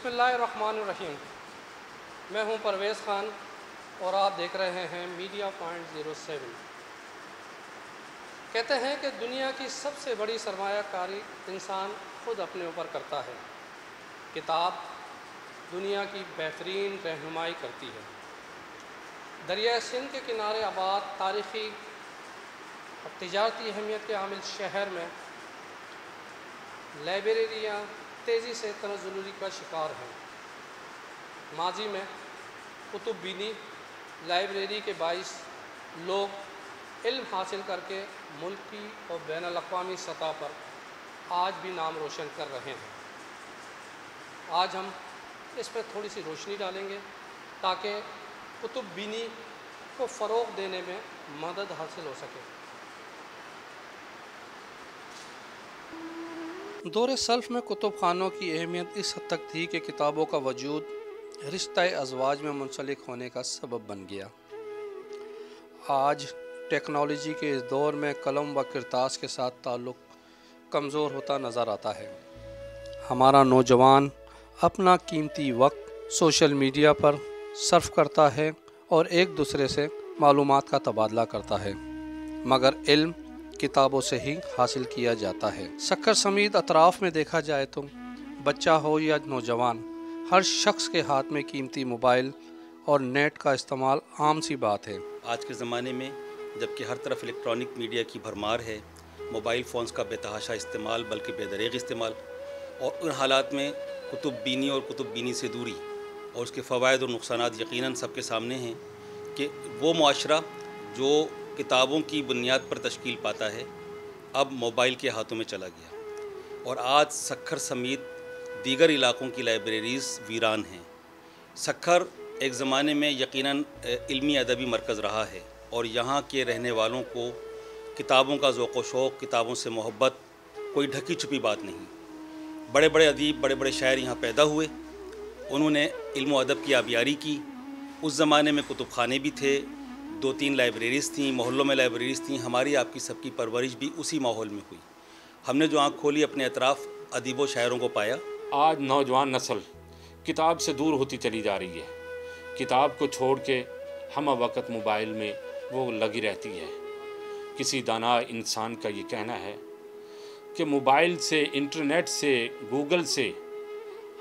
बिस्मिल्लाहिर्रहमानिर्रहीम। मैं हूं परवेज़ ख़ान और आप देख रहे हैं मीडिया पॉइंट 07। कहते हैं कि दुनिया की सबसे बड़ी सरमायाकारी इंसान ख़ुद अपने ऊपर करता है। किताब दुनिया की बेहतरीन रहनुमाई करती है। दरिया सिंध के किनारे आबाद तारीख़ी और तिजारती अहमियत के हामिल शहर में लाइब्रेरियाँ तेज़ी से तनज़्ज़ुली का शिकार हैं। माजी में कुतुब बीनी लाइब्रेरी के बाइस लोग इल्म हासिल करके मुल्की और बैनुल अक़वामी सतह पर आज भी नाम रोशन कर रहे हैं। आज हम इस पर थोड़ी सी रोशनी डालेंगे ताकि कुतुब बीनी को फ़रोग़ देने में मदद हासिल हो सके। दौर सल्फ़ में कुतुब खानों की अहमियत इस हद तक थी कि किताबों का वजूद रिश्ता अज़वाज में मुंसलिक होने का सबब बन गया। आज टेक्नोलॉजी के इस दौर में कलम व किरतास के साथ ताल्लुक़ कमज़ोर होता नज़र आता है। हमारा नौजवान अपना कीमती वक्त सोशल मीडिया पर सर्फ करता है और एक दूसरे से मालूमात का तबादला करता है, मगर इल्म किताबों से ही हासिल किया जाता है। सक्कर समेत अतराफ़ में देखा जाए तो बच्चा हो या नौजवान, हर शख्स के हाथ में कीमती मोबाइल और नेट का इस्तेमाल आम सी बात है। आज के ज़माने में जबकि हर तरफ इलेक्ट्रॉनिक मीडिया की भरमार है, मोबाइल फ़ोन्स का बेतहाशा इस्तेमाल बल्कि बेदरीग इस्तेमाल, और उन हालात में कुतुब बीनी और कुतुब बीनी से दूरी और उसके फ़वाइद और नुक़सानात यकीनन सबके सामने हैं कि वो मुआशरा जो किताबों की बुनियाद पर तश्कील पाता है अब मोबाइल के हाथों में चला गया और आज सक्खर समेत दीगर इलाक़ों की लाइब्रेरीज़ वीरान हैं। सक्खर एक ज़माने में यकीनन इल्मी अदबी मरकज़ रहा है और यहाँ के रहने वालों को किताबों का ज़ौक़ व शौक़, किताबों से मोहब्बत कोई ढकी छुपी बात नहीं। बड़े बड़े अदीब, बड़े बड़े शायर यहाँ पैदा हुए, उन्होंने इल्म व अदब की आबियारी की। उस ज़माने में कुतुब खाने भी थे, 2-3 लाइब्रेरीज़ थीं, मोहल्लों में लाइब्रेरीज़ थीं। हमारी आपकी सबकी परवरिश भी उसी माहौल में हुई। हमने जो आँख खोली अपने अतराफ़ अदीबों शायरों को पाया। आज नौजवान नस्ल किताब से दूर होती चली जा रही है। किताब को छोड़ के हम वक्त मोबाइल में वो लगी रहती है। किसी दाना इंसान का ये कहना है कि मोबाइल से, इंटरनेट से, गूगल से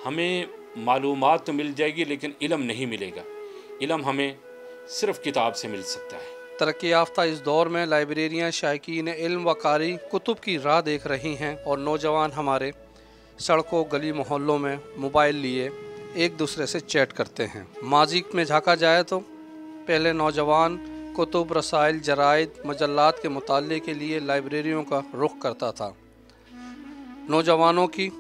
हमें मालूमात तो मिल जाएगी लेकिन इल्म नहीं मिलेगा। इल्म हमें सिर्फ़ किताब से मिल सकता है। तरक्की याफ्ता इस दौर में लाइब्रेरियाँ शायकीन इल्म व कारी कुतुब की राह देख रही हैं और नौजवान हमारे सड़कों, गली, मोहल्लों में मोबाइल लिए एक दूसरे से चैट करते हैं। माजी में झांका जाए तो पहले नौजवान कुतुब, रसाइल, जराइद, मजल्लात के मुताले के लिए लाइब्रेरियों का रुख करता था। नौजवानों की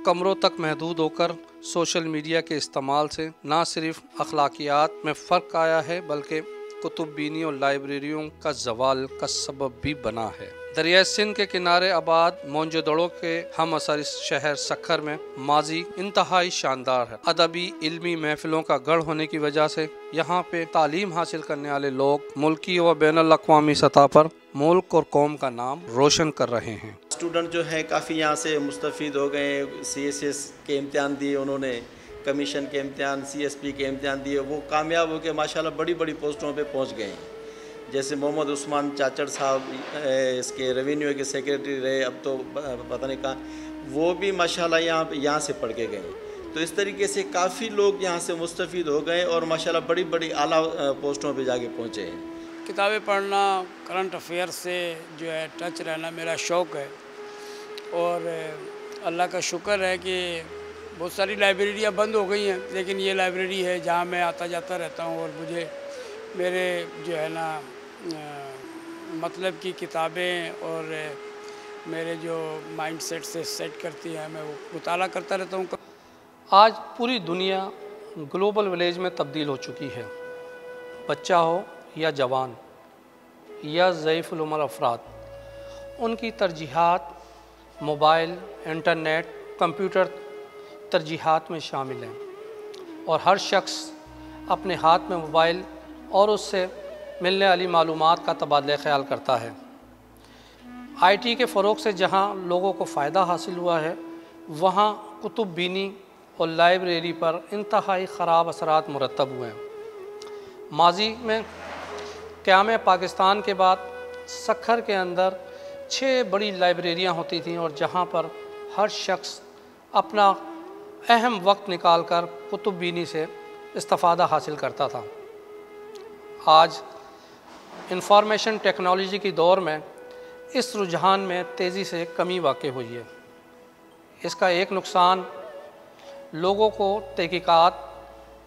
कमरों तक महदूद होकर सोशल मीडिया के इस्तेमाल से ना सिर्फ अखलाकियात में फ़र्क आया है बल्कि कुतुब बीनी और लाइब्रेरियों का ज़वाल का सबब भी बना है। दरिया सिंध के किनारे आबाद मोनजोदड़ो के हम असर शहर सक्खर में माजी इंतहाई शानदार है। अदबी इल्मी महफिलों का गढ़ होने की वजह से यहाँ पे तालीम हासिल करने वाले लोग मुल्की व बैनुल अक़वामी सतह पर मुल्क और कौम का नाम रोशन कर रहे हैं। स्टूडेंट जो है काफ़ी यहाँ से मुस्तफ़ीद हो गए। CSS के इम्तिहान दिए उन्होंने, कमीशन के इम्तिहान, CSP के इम्तिहान दिए, वो कामयाब हो के माशाल्लाह बड़ी बड़ी पोस्टों पे पहुँच गए हैं। जैसे मोहम्मद उस्मान चाचड़ साहब इसके रेवेन्यू के सेक्रेटरी रहे, अब तो पता नहीं कहाँ, वो भी माशाल्लाह यहाँ से पढ़ के गए। तो इस तरीके से काफ़ी लोग यहाँ से मुस्तफ़ीद हो गए और माशाल्लाह बड़ी बड़ी आला पोस्टों पे जाके पहुँचे हैं। किताबें पढ़ना, करंट अफेयर से जो है टच रहना मेरा शौक़ है और अल्लाह का शुक्र है कि बहुत सारी लाइब्रेरियाँ बंद हो गई हैं, लेकिन ये लाइब्रेरी है जहाँ मैं आता जाता रहता हूँ और मुझे मेरे जो है ना मतलब की किताबें और मेरे जो माइंड सेट से सेट करती हैं, मैं वो मुताला करता रहता हूँ। आज पूरी दुनिया ग्लोबल विलेज में तब्दील हो चुकी है। बच्चा हो या जवान या ज़ईफ़ुल उमर अफराद, उनकी तरजीहात मोबाइल, इंटरनेट, कंप्यूटर तरजीहात में शामिल हैं और हर शख्स अपने हाथ में मोबाइल और उससे मिलने वाली मालूमात का तबादला ख्याल करता है। IT के फ़रोग़ से जहाँ लोगों को फ़ायदा हासिल हुआ है, वहाँ कुतुब बीनी اور لائبریری پر انتہائی خراب اثرات مرتب ہوئے ہیں۔ ماضی میں قیام پاکستان کے بعد سکھر کے اندر 6 بڑی لائبریریاں ہوتی تھیں، اور جہاں پر ہر شخص اپنا اہم وقت نکال کر کتب بینی سے استفادہ حاصل کرتا تھا۔ آج انفارمیشن ٹیکنالوجی کی دور میں اس رجحان میں تیزی سے کمی واقع ہوئی ہے۔ اس کا ایک نقصان لوگوں کو تحقیقات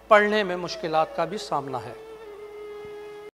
پڑھنے میں مشکلات کا بھی سامنا ہے۔